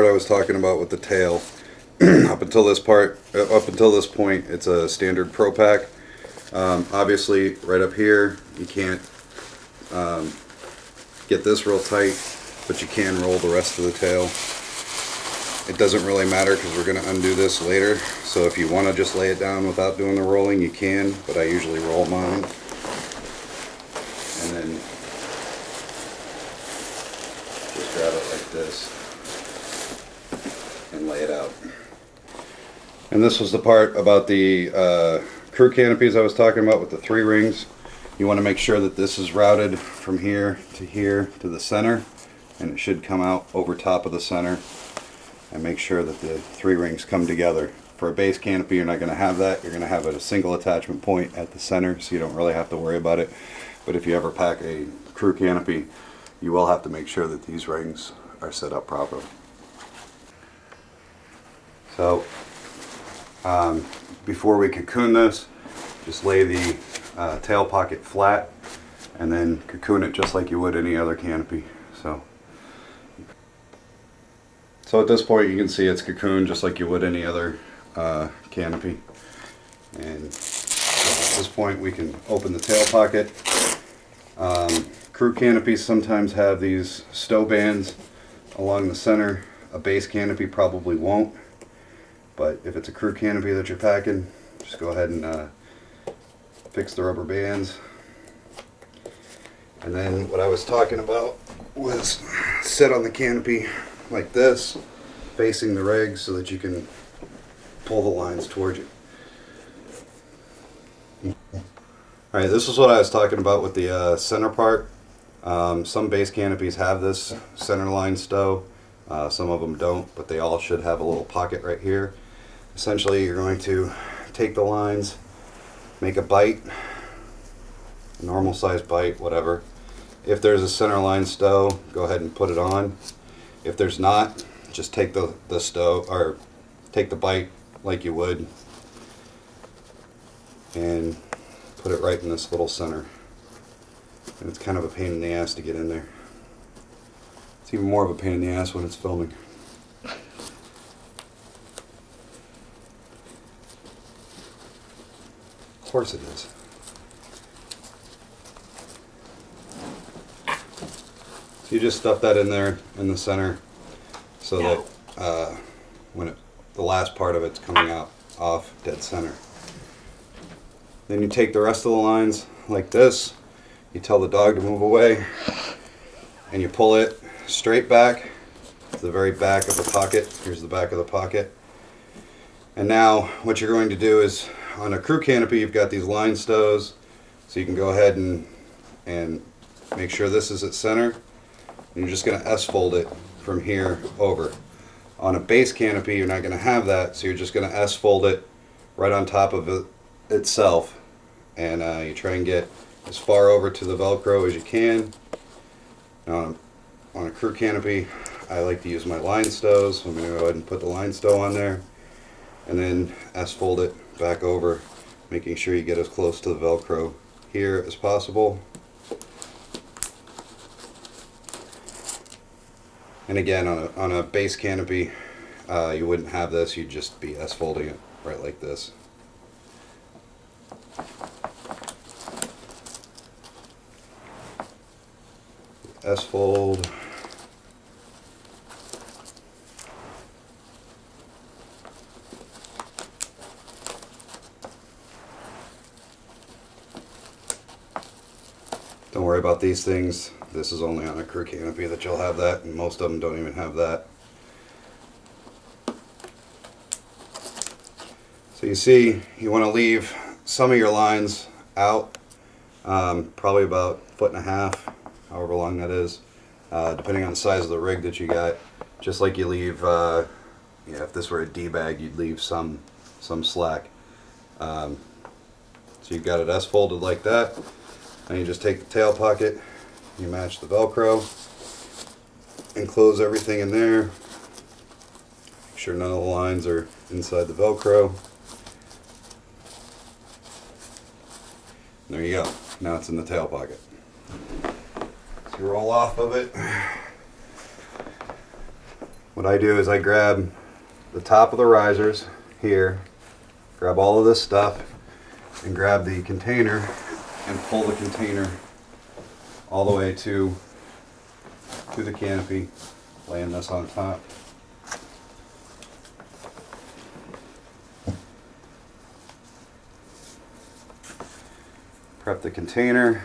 I was talking about with the tail. Up until this point, it's a standard propack. Obviously, right up here, you can't get this real tight, but you can roll the rest of the tail. It doesn't really matter because we're going to undo this later. So if you want to just lay it down without doing the rolling, you can, but I usually roll mine. And then just grab it like this and lay it out. And this was the part about the crew canopies I was talking about with the 3 rings. You want to make sure that this is routed from here to the center, and it should come out over top of the center, and make sure that the 3 rings come together. For a base canopy, you're not going to have that. You're going to have a single attachment point at the center, so you don't really have to worry about it. But if you ever pack a crew canopy, you will have to make sure that these rings are set up properly. So before we cocoon this, just lay the tail pocket flat and then cocoon it just like you would any other canopy. So at this point you can see it's cocooned just like you would any other canopy. And so at this point we can open the tail pocket. Crew canopies sometimes have these stow bands along the center. A base canopy probably won't. But if it's a crew canopy that you're packing, just go ahead and fix the rubber bands. And then what I was talking about was sit on the canopy like this, facing the rig so that you can pull the lines towards you. Alright, this is what I was talking about with the center part. Some base canopies have this center line stow. Some of them don't, but they all should have a little pocket right here. Essentially, you're going to take the lines, make a bite, a normal size bite, whatever. If there's a center line stow, go ahead and put it on. If there's not, just take the stow, or take the bite like you would, and put it right in this little center. And it's kind of a pain in the ass to get in there. It's even more of a pain in the ass when it's filming. Of course it is. So you just stuff that in there in the center so that when the last part of it's coming out off dead center. Then you take the rest of the lines like this. You tell the dog to move away, and you pull it straight back to the very back of the pocket. Here's the back of the pocket. And now what you're going to do is, on a crew canopy, you've got these line stows, so you can go ahead and make sure this is at center. And you're just going to S-fold it from here over. On a base canopy, you're not going to have that, so you're just going to S-fold it right on top of it itself. And you try and get as far over to the Velcro as you can. On a crew canopy, I like to use my line stows, so I'm going to go ahead and put the line stow on there, and then S-fold it back over, making sure you get as close to the Velcro here as possible. And again, on a base canopy, you wouldn't have this, you'd just be S-folding it right like this. S-fold. Don't worry about these things. This is only on a crew canopy that you'll have that, and most of them don't even have that. So you see, you want to leave some of your lines out, probably about 1.5 feet, however long that is, depending on the size of the rig that you got. Just like you leave, if this were a D-bag, you'd leave some slack. So you've got it S-folded like that. And you just take the tail pocket, you match the Velcro, and close everything in there. Make sure none of the lines are inside the Velcro. There you go. Now it's in the tail pocket. So you roll off of it. what I do is I grab the top of the risers here, grab all of this stuff, and grab the container and pull the container all the way to the canopy, laying this on top. Prep the container.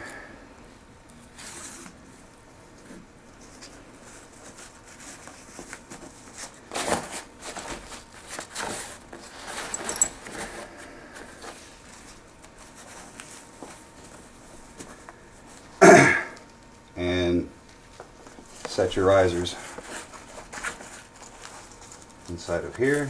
And set your risers inside of here.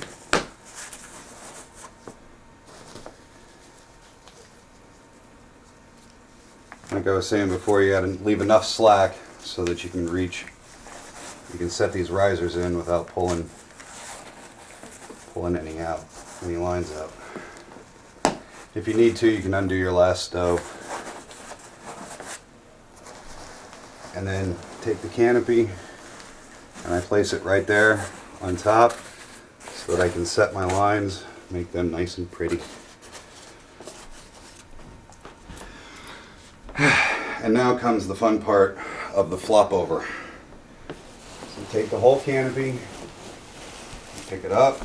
Like I was saying before, you gotta leave enough slack so that you can set these risers in without pulling any lines out. If you need to, you can undo your last stow. And then take the canopy and I place it right there on top so that I can set my lines, make them nice and pretty. And now comes the fun part of the flop over. So take the whole canopy, pick it up,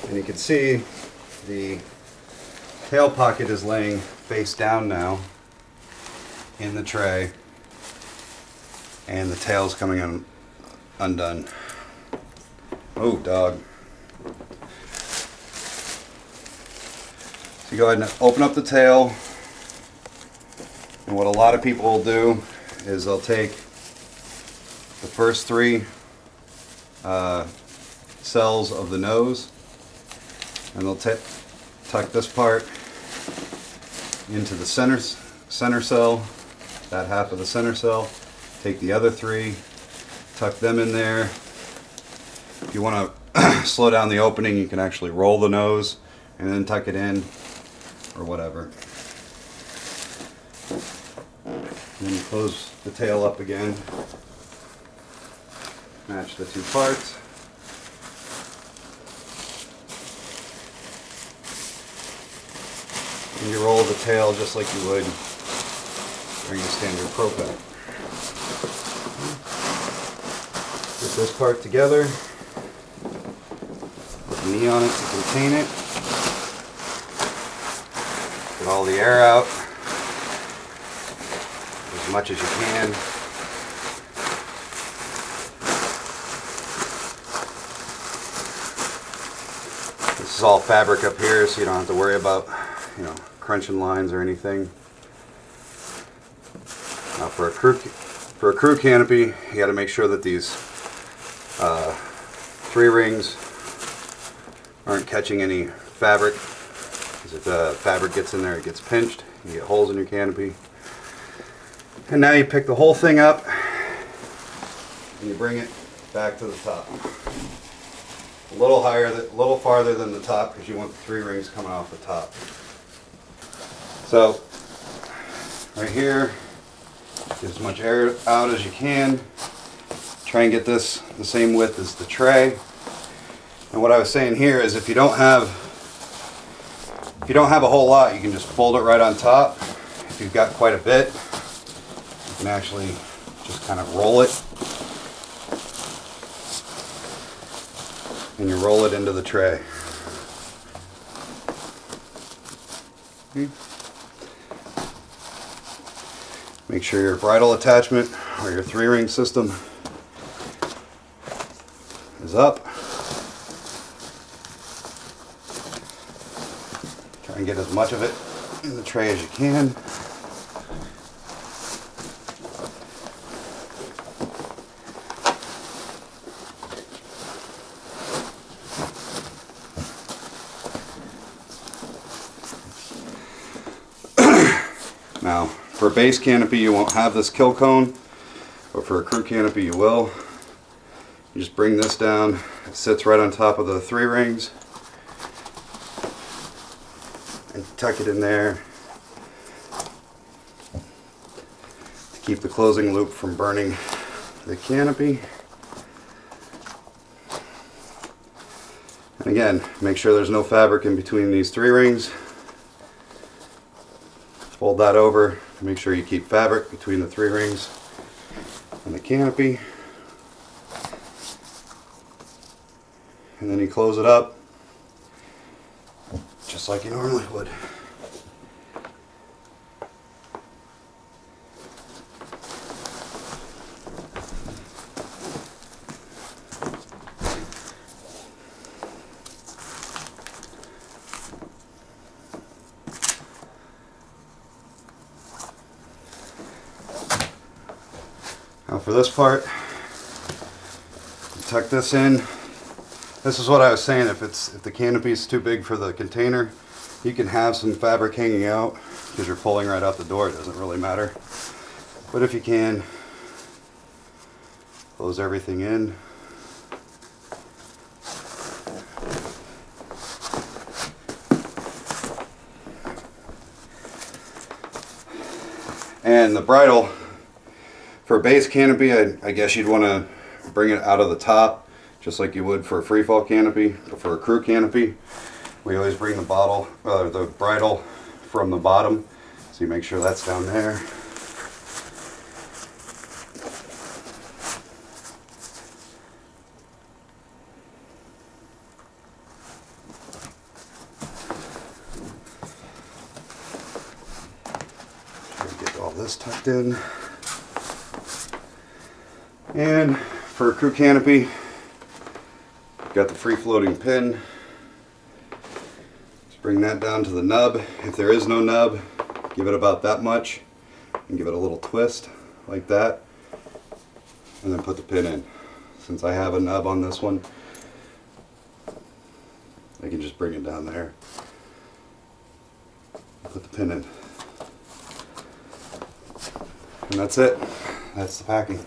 and you can see the tail pocket is laying face down now in the tray, and the tail's coming undone. Oh, dog. So you go ahead and open up the tail, and what a lot of people will do is they'll take the first three cells of the nose and they'll tuck this part into the center cell, that half of the center cell. Take the other three, tuck them in there. If you want to slow down the opening, you can actually roll the nose and then tuck it in, or whatever. And then you close the tail up again, match the two parts. And you roll the tail just like you would during a standard propack. Put this part together, put the knee on it to contain it, get all the air out as much as you can. This is all fabric up here, so you don't have to worry about, crunching lines or anything. Now for a crew canopy, you got to make sure that these three rings aren't catching any fabric, because if the fabric gets in there, it gets pinched. You get holes in your canopy. And now you pick the whole thing up and you bring it back to the top. A little higher, a little farther than the top, because you want the three rings coming off the top. So, right here, get as much air out as you can. Try and get this the same width as the tray. And what I was saying here is, if you don't have a whole lot, you can just fold it right on top. If you've got quite a bit, you can actually just kind of roll it, and you roll it into the tray. Make sure your bridle attachment or your three-ring system is up. Try and get as much of it in the tray as you can. Now, for a base canopy, you won't have this kill cone, but for a crew canopy, you will. You just bring this down, it sits right on top of the three rings, and tuck it in there. keep the closing loop from burning the canopy. And again, make sure there's no fabric in between these 3 rings. Fold that over, make sure you keep fabric between the 3 rings and the canopy. And then you close it up just like you normally would. Now for this part, tuck this in. This is what I was saying, if the canopy is too big for the container, you can have some fabric hanging out because you're pulling right out the door, it doesn't really matter. But if you can, close everything in. And the bridle, for a base canopy, I guess you'd want to bring it out of the top, just like you would for a freefall canopy. But for a crew canopy, we always bring the bridle from the bottom, so you make sure that's down there. Try to get all this tucked in. And for a crew canopy, got the free floating pin. Just bring that down to the nub. If there is no nub, give it about that much and give it a little twist like that, and then put the pin in. Since I have a nub on this one, I can just bring it down there, put the pin in, and that's it. That's the packing.